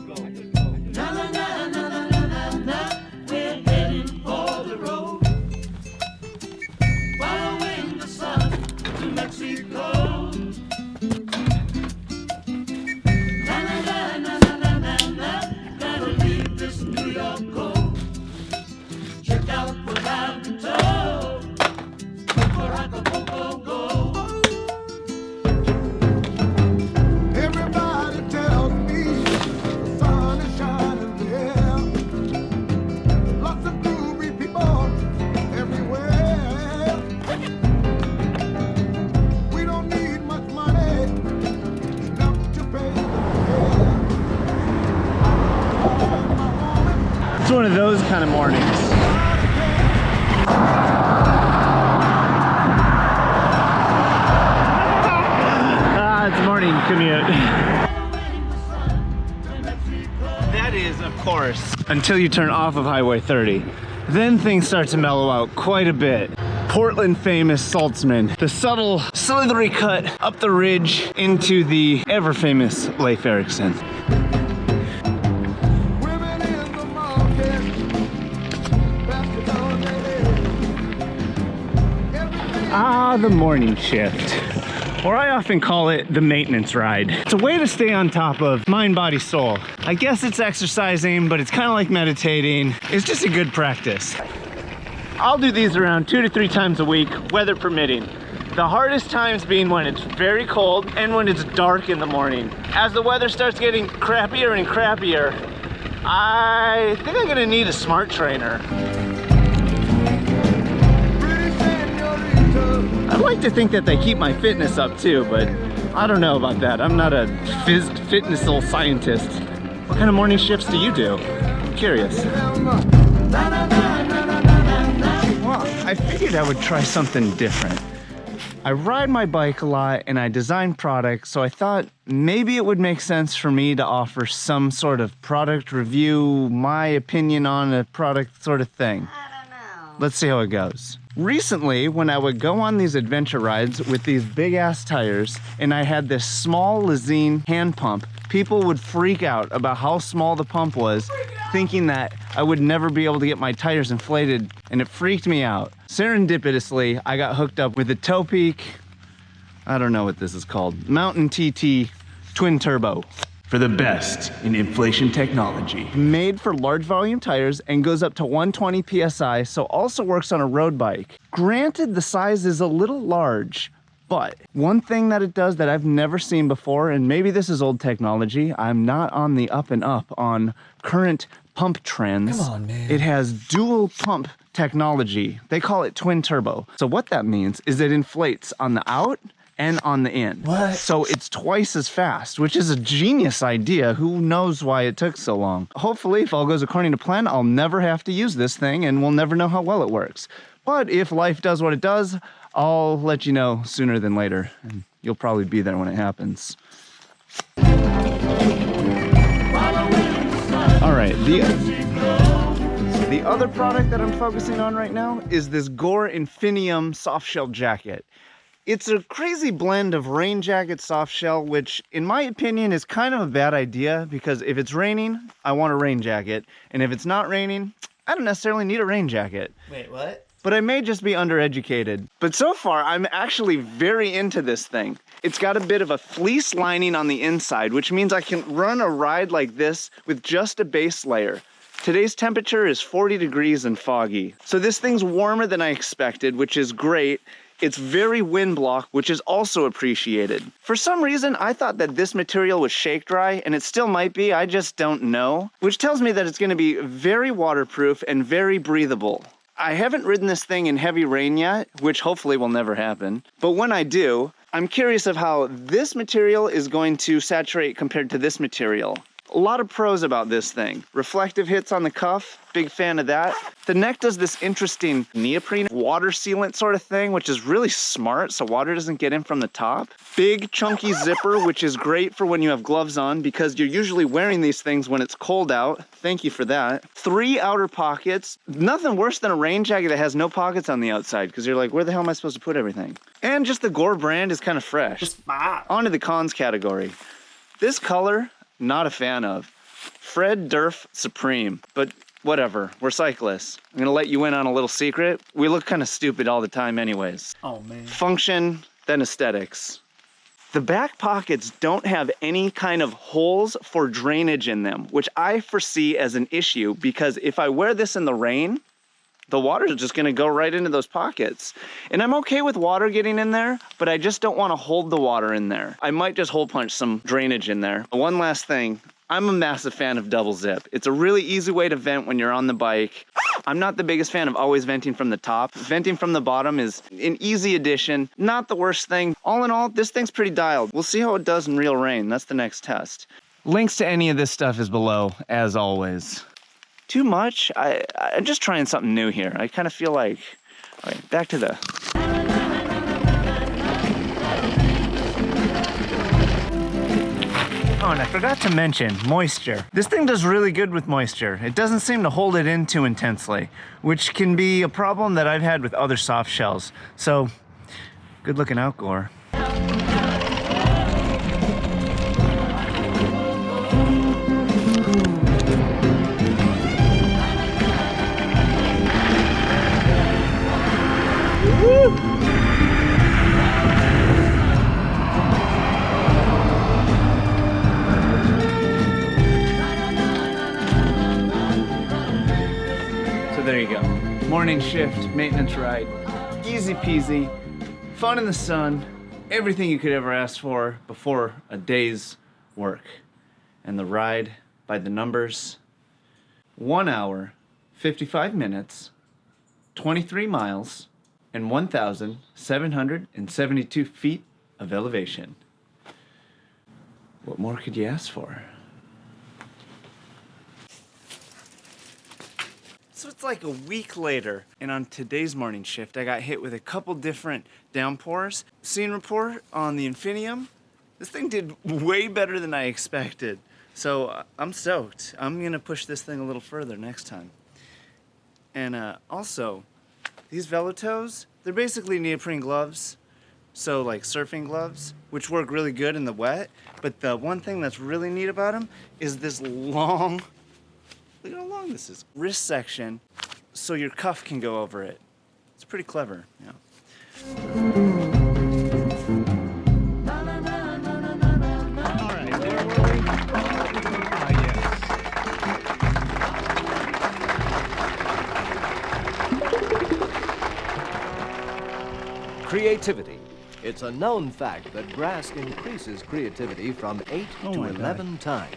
Na na na na na na na na, we're heading for the road. Following the sun to Mexico. Na na na na na na na na, gotta leave this New York cold. Check out what I've been told. Before Acapulco go. Everybody tells me the sun is shining there. Lots of groovy people everywhere. We don't need much money, enough to pay the bill. It's one of those kind of mornings. It's morning commute. That is, of course, until you turn off of Highway 30. Then things start to mellow out quite a bit. Portland famous Saltzman. The subtle, slithery cut up the ridge into the ever famous Leif Erikson. Women in the market, basketball lady. Ah, the morning shift. Or I often call it the maintenance ride. It's a way to stay on top of mind, body, soul. I guess it's exercising, but it's kind of like meditating. It's just a good practice. I'll do these around 2 to 3 times a week, weather permitting. The hardest times being when it's very cold and when it's dark in the morning. As the weather starts getting crappier and crappier, I think I'm gonna need a smart trainer. I'd like to think that they keep my fitness up too, but I don't know about that. I'm not a fitness-al scientist. What kind of morning shifts do you do? I'm curious. Well, I figured I would try something different. I ride my bike a lot and I design products, so I thought maybe it would make sense for me to offer some sort of product review, my opinion on a product sort of thing. I don't know. Let's see how it goes. Recently, when I would go on these adventure rides with these big ass tires and I had this small Lazine hand pump, people would freak out about how small the pump was, thinking that I would never be able to get my tires inflated, and it freaked me out. Serendipitously, I got hooked up with the Toe Peak, I don't know what this is called, Mountain TT Twin Turbo. For the best in inflation technology. Made for large volume tires and goes up to 120 PSI, so also works on a road bike. Granted, the size is a little large, but one thing that it does that I've never seen before, and maybe this is old technology, I'm not on the up and up on current pump trends. Come on, man. It has dual pump technology. They call it twin turbo. So what that means is it inflates on the out and on the in. What? So it's twice as fast, which is a genius idea. Who knows why it took so long? Hopefully, if all goes according to plan, I'll never have to use this thing and we'll never know how well it works. But if life does what it does, I'll let you know sooner than later. And you'll probably be there when it happens. All right, the other product that I'm focusing on right now is this GEAR Infinium soft shell jacket. It's a crazy blend of rain jacket soft shell, which in my opinion is kind of a bad idea because if it's raining, I want a rain jacket. And if it's not raining, I don't necessarily need a rain jacket. Wait, what? But I may just be undereducated. But so far, I'm actually very into this thing. It's got a bit of a fleece lining on the inside, which means I can run a ride like this with just a base layer. Today's temperature is 40 degrees and foggy. So this thing's warmer than I expected, which is great. It's very wind block, which is also appreciated. For some reason, I thought that this material was shake dry, and it still might be, I just don't know. Which tells me that it's gonna be very waterproof and very breathable. I haven't ridden this thing in heavy rain yet, which hopefully will never happen. But when I do, I'm curious of how this material is going to saturate compared to this material. A lot of pros about this thing. Reflective hits on the cuff, big fan of that. The neck does this interesting neoprene water sealant sort of thing, which is really smart so water doesn't get in from the top. Big chunky zipper, which is great for when you have gloves on because you're usually wearing these things when it's cold out. Thank you for that. 3 outer pockets. Nothing worse than a rain jacket that has no pockets on the outside because you're like, where the hell am I supposed to put everything? And just the GEAR brand is kind of fresh. On to the cons category. This color, not a fan of. Fred Durf Supreme, but whatever, we're cyclists. I'm gonna let you in on a little secret. We look kind of stupid all the time anyways. Oh man. Function, then aesthetics. The back pockets don't have any kind of holes for drainage in them, which I foresee as an issue because if I wear this in the rain, the water is just gonna go right into those pockets. And I'm okay with water getting in there, but I just don't wanna hold the water in there. I might just hole punch some drainage in there. One last thing, I'm a massive fan of double zip. It's a really easy way to vent when you're on the bike. I'm not the biggest fan of always venting from the top. Venting from the bottom is an easy addition, not the worst thing. All in all, this thing's pretty dialed. We'll see how it does in real rain. That's the next test. Links to any of this stuff is below, as always. Too much? I'm just trying something new here. I kind of feel like, all right, back to the. Oh, and I forgot to mention moisture. This thing does really good with moisture. It doesn't seem to hold it in too intensely, which can be a problem that I've had with other soft shells. So, good looking out, Gore. There you go. Morning shift, maintenance ride. Easy peasy, fun in the sun, everything you could ever ask for before a day's work. And the ride by the numbers, 1 hour, 55 minutes, 23 miles, and 1,772 feet of elevation. What more could you ask for? So it's like a week later, and on today's morning shift, I got hit with a couple different downpours. Scene report on the Infinium. This thing did way better than I expected. So I'm stoked. I'm gonna push this thing a little further next time. And also, these Velotoes, they're basically neoprene gloves. So like surfing gloves, which work really good in the wet. But the one thing that's really neat about them is this long, look at how long this is. Wrist section, so your cuff can go over it. It's pretty clever, yeah. All right, where were we? Yes. Creativity. It's a known fact that grass increases creativity from 8 to my 11 times.